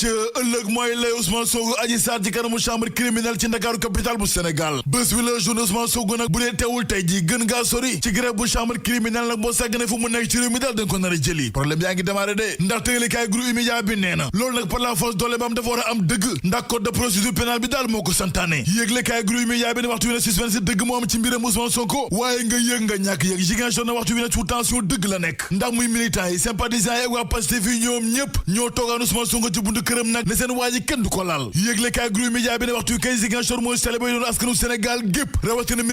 ëllëg mooy lay Ousmane Sonko Adji Sarr ci kanamu chambre criminelle ci Ndakaaru capitale bu Sénégal bés bi la journée Ousmane Sonko nag bu dee teewul tey ji gën ngaa sori ci grève bu chambre criminelle nag boo sàggane fu mu nekk ci réew mi daal dañ ko nar a jëli problème yaa ngi démarré de ndax tëgalikaay groupe immédiat bi nee na loolu nag par la force doole ba am dafa war a am dëgg ndax code de procédure pénale bi daal moo ko santaane yëglekaay groupe immédiat bi ne waxtu wi ne suspense dëgg moo am ci mbiram Ousmane Sonko waaye nga yëg nga ñàkk yëg Ziguinchor na waxtu wi ne sous tension dëgg la nekk ndax muy militants yi sympathisants yi ak waa Pastef yi ñoom ñëpp ñoo toogaan Ousmane Sonko ci buntu këram nag ne seen waa ji kenn du ko laal yëglekaay groupe immédiat bi ne waxtu wi kay Ziguinchor mooy célébré doon askanu Sénégal gépp rawatina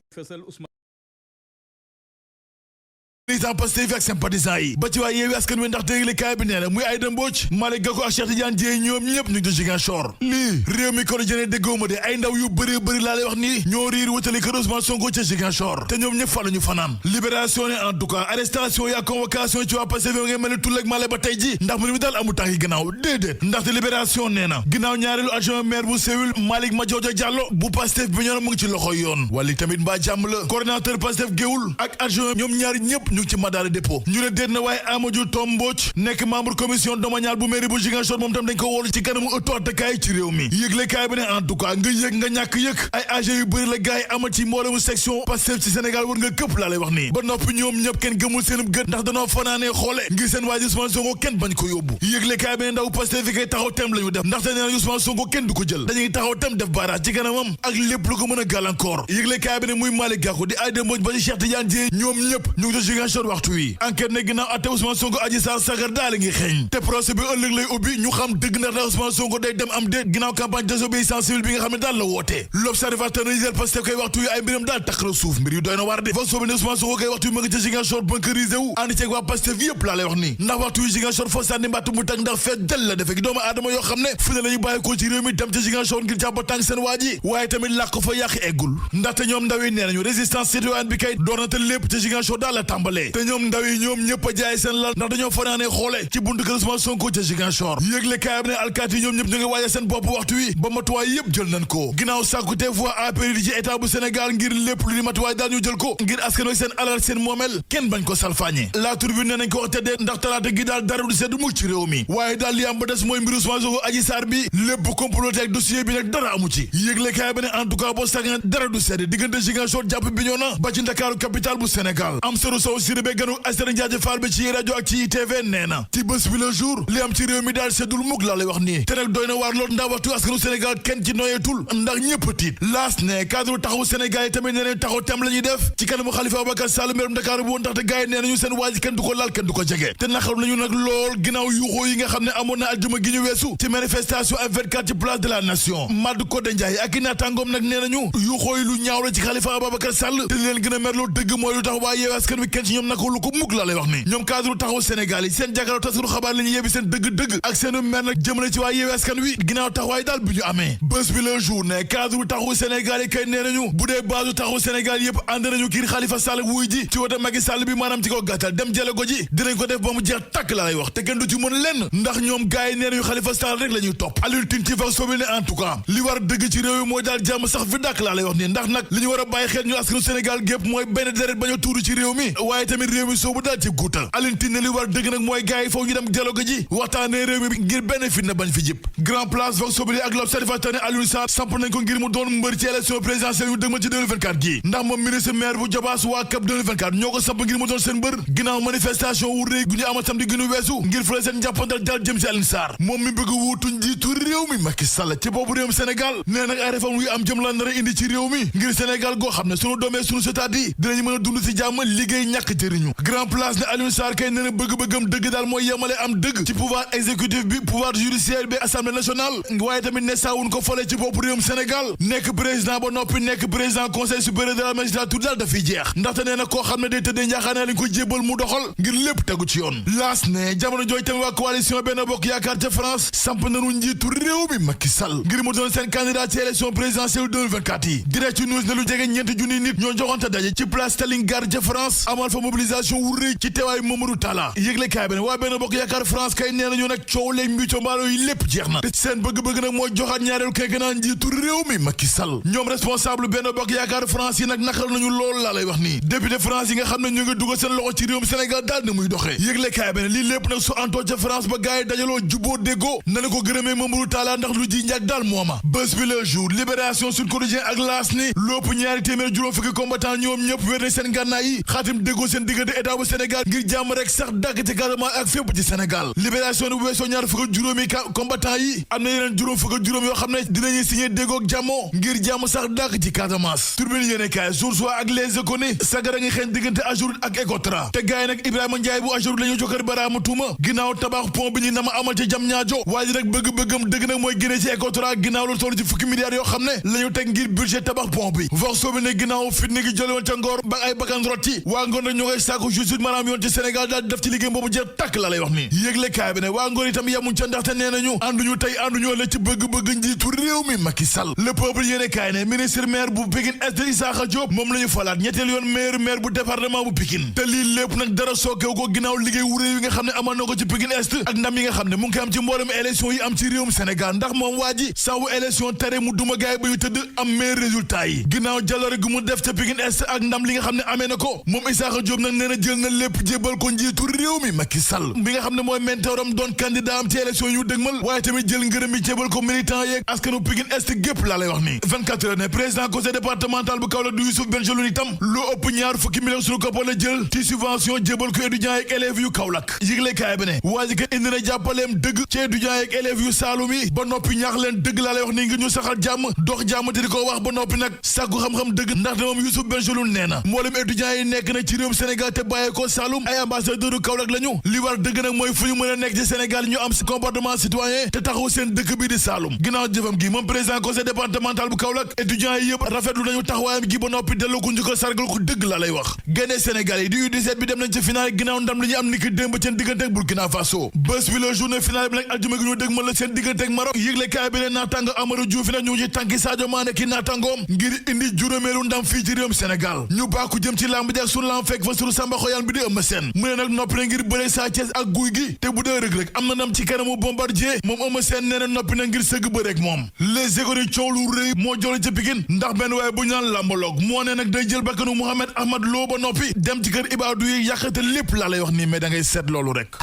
militant Pastef ak sympathisants yi ba ci waa Yewwi Askan Wi ndax yëglekaay bi nee na muy Aïda Mbodj Malick Gakou ak Cheikh Tidiane Dièye ñoom ñëpp ñu ngi ci Ziguinchor lii réew mi quotidien déggoo ma de ay ndaw yu bëri bëri laa lay wax ni ñoo riir wutali kër Ousmane Sonko ca Ziguinchor te ñoom ñëpp fa la ñu fanaan libération ne en tout cas arrestation yi ak convocation ci waa Pastef ngay mel ni tulleeg male ba tey ji ndax mu ni mi daal amu tànk yi gannaaw déedéet ndaxte libération nee na ginnaaw ñaareelu adjoint maire bu Séoul Malick Madiodio Diallo bu Pastef bi ñoom mu ngi ci loxo yoon wala tamit mbaa jàmm la coordinateur Pastef Géoul ak adjoint ñoom ñaari ñëpp ñu ngi ci mandat de dépôt ñu ne déet na waaye Amadou Tom Mbodj nekk membre commission domaniale bu mairie bu Ziguinchor moom tam dañ ko wóolu ci kanamu ëttu attekaay ci réew mi yëglekaay bi ne en tout cas nga yëg nga ñàkk yëg ay AG yu bëri la gars yi amat ci mboolemu section Pastef ci Sénégal war nga këpp laa lay wax nii ba noppi ñoom ñëpp kenn gëmul seenub gët ndax danoo fanaanee xoole ngir seen waa ji Ousmane Sonko kenn bañ ko yóbbu yëglekaay bi ne ndaw Pastef fi kay taxaw tem la ñu def ndaxte nee na Ousmane Sonko kenn du ko jël dañuy taxaw tem def barrage ci kanamam ak lépp lu ko mën a gàllankoor yëglekaay bi ne muy Malick Gakou di Aïda Mbodj ba ci Cheikh Tidiane Dièye ñoom ñëpp ñu ngi ci Ziguinchor waxtu wi enquête ne ginnaaw atte Ousmane Sonko Adji Sarr sagar daal ngi xeeñ te procès bi ëllëg lay ubbi ñu xam dëgg ndax daal Ousmane Sonko day dem am déet ginnaaw campagne désobéissance civile bi nga xam ne daal la woote l'observateur na jël Pastef koy waxtu yu ay mbiram daal taxara suuf mbir yu doy na war de fa soobi ne Ousmane Sonko koy waxtu yu ma ngi ca Ziguinchor bunkerisé wu ànd ceeg waa Pastef yëpp laa lay wax nii ndax waxtu yu Ziguinchor foo sànni mbàttu mu tag ndax feet del la defe gi doomu aadama yoo xam ne fu ne la ñu bàyyi ko ci réew mi dem ca Ziguinchor ngir jàpp tànk seen waa ji waaye tamit làq ko fa yàq eggul ndaxte ñoom ndaw yi nee nañu résistance citoyenne bi kay door na te lépp ca Ziguinchor daal la tàmbalee te ñoom ndaw yi ñoom ñëpp a jaay seen lal ndax dañoo fanaanee xoole ci buntu kër Ousmane Sonko ca Ziguinchor yëgle kaay bi ne alkaati yi ñoom ñëpp ñu ngi waaye seen bopp waxtu wi ba matuwaay yëpp jël nañ ko ginnaaw sàkkute voie APR di ci état bu Sénégal ngir lépp lu di matuwaay daal ñu jël ko ngir askan wi seen alal seen moomel kenn bañ ko salfaañe la Tribune nee nañ ko wax te dee ndax talaata gi daal dara du sedd mu ci réew mi waaye daal li am ba des mooy mbiru Ousmane Sonko Adji Sarr bi lépp comploté ak dossier bi nag dara amu ci yëgle kaay bi ne en tout cas boo sàggan dara du sedd diggante Ziguinchor jàpp Bignona ba ci Ndakaaru capitale bu Sénégal am soro sow sirébé ganu Aïssata Ndiaye Fall bi ci rajo ak ci TV nee na ci bés bi le jour li am ci réew mi daal seddul mukk laa lay wax nii te nag doy na waar lool ndax waxtu askanu Sénégal kenn ci noyeetul ndax ñëpp tiit laas ne cadre taxawu Sénégal yi tamit nee nañ taxaw tem la ñuy def ci kanamu Khalifa Ababacar Sall meerum Dakar bu woon ndaxte gars yi nee nañu seen waa ji kenn du ko laal kenn du ko jege te naqaru nañu nag lool ginnaaw yuuxoo yi nga xam ne amoon na aljuma gi ñu weesu ci manifestation F24 ci place de la nation Mad Codé Ndiaye ak i naataangoom nag nee nañu yuuxoo yi lu ñaaw la ci Khalifa Ababacar Sall te li leen gën a merloo dëgg mooy lu tax waa Yewwi Askan Wi kenn ci ñoom naka lu ko mukk laa lay wax ni ñoom cadre taxawu Sénégal yi seen jàkkaarloo taskatu xabaar la ñu yebbi seen dëgg-dëgg ak seenu mer nag jëmale ci waa Yewwi Askan Wi ginnaaw taxawaay daal bi ñu amee bés bi le jour ne cadre taxawu Sénégal yi kay nee nañu bu dee base taxawu Sénégal yëpp ànd nañu kii Khalifa Sall wuy ji ci wote Macky Sall bi maanaam ci ko gàttal dem jële ko ji dinañ ko def ba mu jeex tàkk la lay wax te kenn du ci mën lenn ndax ñoom gars yi nee nañu Khalifa Sall rek la ñuy topp Alioune Tine ci fa sobi ne en tout cas li war dëgg ci réew mi mooy daal jàmm sax fi dàkk laa lay wax nii ndax nag li ñu war a bàyyi xel ñu askanu Sénégal gépp mooy benn deret bañ a tuuru ci réew mi waaye tamit réew mi soobu daal ci guutal Alioune Tine ne li war dëgg nag mooy gars yi foofu ñu dem dialogue ji waxtaanee réew mi ngir benn fitna bañ fi jip grand place Vox Populi ak l'Observateur ne Alioune Sarr samp nañ ko ngir mu doon mbër ci élection présidentielle yu dëgmal ci 2024 gi ndax moom ministre maire bu Diobass waa CAP 2024 ñoo ko samp ngir mu doon seen mbër ginnaaw manifestation wu réy gu ñu amal samedi gi ñu weesu ngir fële seen njàppandal daal jëm ci Alioune Sarr moom mi bëgg wuutu njiitu réew mi Macky Sall ci boobu réewum Sénégal nee nag ay réforme yu am jëm la nar a indi ci réew mi ngir Sénégal goo xam ne sunu doomee sunu sëtaat yi dinañu mën a dund ci jàmm liggéey ñàkk jëriñu grand place ne Alioune Sarr kay nee na bëgg-bëggam dëgg daal mooy yemale am dëgg ci pouvoir exécutif bi pouvoir judiciaire bi assemblée nationale waaye tamit ne saawun ko fale ci bopp réewum Sénégal nekk président ba noppi nekk président conseil supérieur de la magistrature daal dafiy jeex ndaxte nee na koo xam ne day tëddee njaaxaane lañ ko jébbal mu doxal ngir lépp tegu ci yoon laas ne jamono jooju tamit waa coalition Benno Bokk Yaakaar ca France samp nañu njiitu réew mi Macky Sall ngir mu doon seen candidat ci élection présidentielle 2024 yi direct news ne lu jege ñeenti junni nit ñoo joxante daje ci place Stalingrad ca France amal fa fa mobilisation wu rëy ci teewaayu Mamadou Talla yëgle kaay bi ne waa Benno Bokk Yaakaar France kay nee nañu nag coow leeg mbicco mbaalo yi lépp jeex na te seen bëgg-bëgg nag moo joxaat ñaareelu quinquennat njiitu réew mi Macky Sall ñoom responsable Benno Bokk Yaakaar France yi nag naqar nañu loolu laa lay wax nii député France yi nga xam ne ñu ngi dugal seen loxo ci réewum Sénégal daal ni muy doxee yëgle kaay bi ne lii lépp nag su antoo ca France ba gars yi dajaloo jubboo déggoo na ko gërëmee Mamadou Talla ndax lu ji njàk daal mooma bés bi le jour libération Sud Quotidien ak laas ni lopp ñaari téeméer juróom fukki combattant ñoom ñëpp wér na seen gànnaay yi xaatim déggoo seen diggante état bu Sénégal ngir jàmm rek sax dàkk ci Casamance ak fépp ci Sénégal libération ni bu weesoo ñaar fukk juróomi combattant yi am na yeneen juróom fukk juróom yoo xam ne dinañuy signé déggoo ak jàmmoo ngir jàmm sax dàkk ci Casamance Tribune yéene kaay Source A ak Les Échos ne sagara ngi xeeñ diggante Ageroute ak Ecotra te gaay nag Ibrahima Ndiaye bu Ageroute la ñu jokkar baraama tuuma ginnaaw tabax pont bi ñu nama amal ci Diamniadio waaye nag bëgg-bëggam dëgg nag mooy génne ci Ecotra ginnaaw lu toll ci fukki milliards yoo xam ne la ñu teg ngir budget tabax pont bi vox sobi ne ginnaaw fitna gi jële woon ca Ngor ba ay bakkan rot ci waa Ngor nag ñoo koy sàkku justice maanaam yoon ci Sénégal daal def ci liggéey boobu jeex tàkk la lay wax nii yëgle kaay bi ne waa Ngor itam yamuñ ca ndaxte nee nañu ànduñu tey ànduñu la ci bëgg-bëgg njiitu réew mi Macky Sall le peuple yéene kaay ne ministre maire bu Pikine Est Issakha Diop moom la ñu falaat ñetteel yoon maire bu département bu Pikine te lii lépp nag dara sookew ko ginnaaw liggéey wu réew yi nga xam ne amal na ko ci Pikine Est ak ndam yi nga xam ne mu ngi koy am ci mboolem élection yi am ci réewum Sénégal ndax moom waa ji sawu élection tere mu duma gaay ba yu tëdd am meilleur résultat yi ginnaaw jaloore gu mu def ca Pikine Est ak ndam li nga xam ne amee na ko moom Issakha Diop nag nee na jël na lépp jébal ko njiitu réew mi Macky Sall bi nga xam ne mooy mentoram doon candidat am ci élection yu dëgmal waaye tamit jël ngërëm bi jébal ko militant yeeg askanu Pikine Est gépp laa lay wax nii 24 heures ne président conseil départemental bu Kaolack du Youssouf Bengeloun itam lu ëpp ñaar fukki millions suñu koppar la jël ci subvention jébal ko étudiants yeeg élèves yu Kaolack yëgle kaay bi ne waa ji kat indi na jàppaleem dëgg ci étudiants yeeg élèves yu Saloum yi ba noppi ñaax leen dëgg laa lay wax nii ngir ñu saxal jàmm dox jàmm te di ko wax ba noppi nag sàkku xam-xam dëgg ndax moom Youssouf Bengeloun nee na mboolem étudiants yi nekk na ci réewum Sénégal te bàyyee ko Saloum ay ambassadeur du Kaolack la ñu li war dëgg nag mooy fu ñu mën a nekk ci Sénégal ñu am comportement citoyen te taxaw seen dëkk bi di Saloum ginnaaw jëfam gi moom président conseil départemental bu Kaolack étudiants yi yëpp rafetlu nañu taxawaayam gi ba noppi delloo ko njukkal sargal ko dëgg la lay wax génne Sénégal yi di U17 bi dem nañ ci final ginnaaw ndam li ñu am ni ki démb seen diggante ak Burkina Faso bés bi la journée finale bi nag aljuma gi ñu dëgg mën la seen diggante ak Maroc yëgle kaay bi ne naataango Amadou Diouf nag ñu ngi ci tànki Sadio Mané ki naataangoom ngir indi juróomeelu ndam fii ci réewum Sénégal ñu bàkku jëm ci lamb ji ak sunu lamb fekk fa sunu Samba Xoyaan bi di Eumeu Sène mu ne nag noppi na ngir bëre Sa Thiès ak Gouye Gui te bu dee Reug Reug am na ndam ci kanamu Bombardier moom Eumeu Sène nee na noppi na ngir sëgg bëre ak moom les écoles coow lu rëy moo jole ca Pikine ndax benn waaye bu ñu naan lambaloog moo ne nag day jël bakkanu Mouhamed Ahmad Lo ba noppi dem ci kër Ibadou yi yàqate lépp laa lay wax nii mais da ngay seet loolu rek